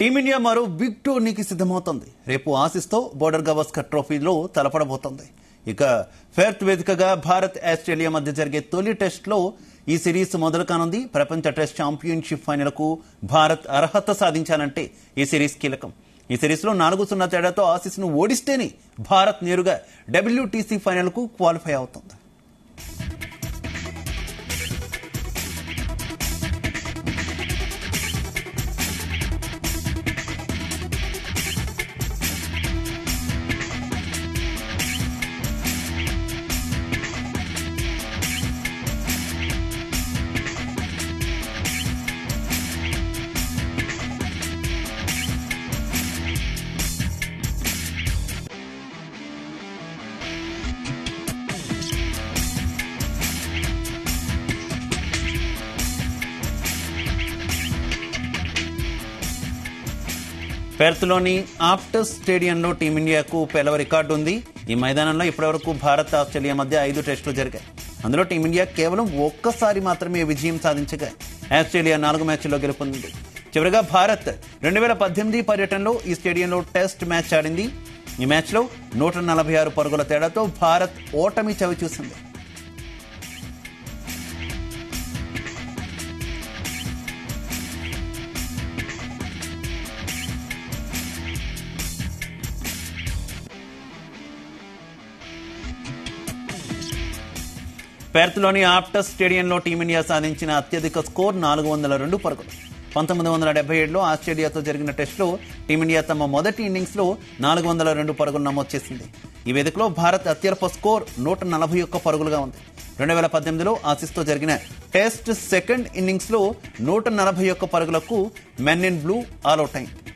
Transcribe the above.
Team India మరో big టోర్నీకి సిద్ధమవుతోంది. రేపు ఆసీస్తో బోర్డర్ గవాస్కర్ ట్రోఫీలో తలపడబోతోంది. ఇక ఫెర్త్ వేదికగా భారత్ ఆస్ట్రేలియా మధ్య జరిగే తొలి టెస్టులో ఈ సిరీస్ మొదలు కానుంది. ప్రపంచ టెస్ట్ ఛాంపియన్షిప్ ఫైనల్ కు భారత్ అర్హత సాధించాలంటే ఈ సిరీస్ కీలకం. ఈ సిరీస్ లో 4-0 తేడాతో ఆసీస్ ను ఓడిస్తేనే భారత్ నేరుగా WTC ఫైనల్ కు క్వాలిఫై అవుతుంది. పెర్త్లోని ఆప్టస్ స్టేడియంలో టీమిండియాకు పేలవ రికార్డు ఉంది. ఈ మైదానంలో ఇప్పటివరకు భారత్ ఆస్ట్రేలియా మధ్య 5 టెస్టులు జరిగాయి. అందులో టీమిండియా కేవలం ఒక్కసారి మాత్రమే విజయం సాధించగా ఆస్ట్రేలియా 4 మ్యాచ్ల్లో గెలుపొందింది. చివరిగా భారత్ 2018 పర్యటనలో ఈ స్టేడియంలో టెస్ట్ మ్యాచ్ ఆడింది. ఈ మ్యాచ్లో 146 పరుగుల తేడాతో భారత్ ఓటమి చవిచూసింది. పెర్త్లోని ఆప్టస్ స్టేడియంలో టీమిండియా సాధించిన అత్యధిక స్కోర్ 402 పరుగులు. 1977లో ఆస్ట్రేలియాతో జరిగిన టెస్టులో టీమిండియా తమ మొదటి ఇన్నింగ్స్లో 402 పరుగులు నమోదు చేసింది. ఈ వేదికలో భారత్ అత్యల్ప స్కోర్ 141 పరుగులుగా ఉంది. 2018లో ఆసీస్తో జరిగిన టెస్ట్ సెకండ్ ఇన్నింగ్స్లో 141 పరుగులకు మెన్ ఇన్ బ్లూ ఆల్అవుట్ అయింది.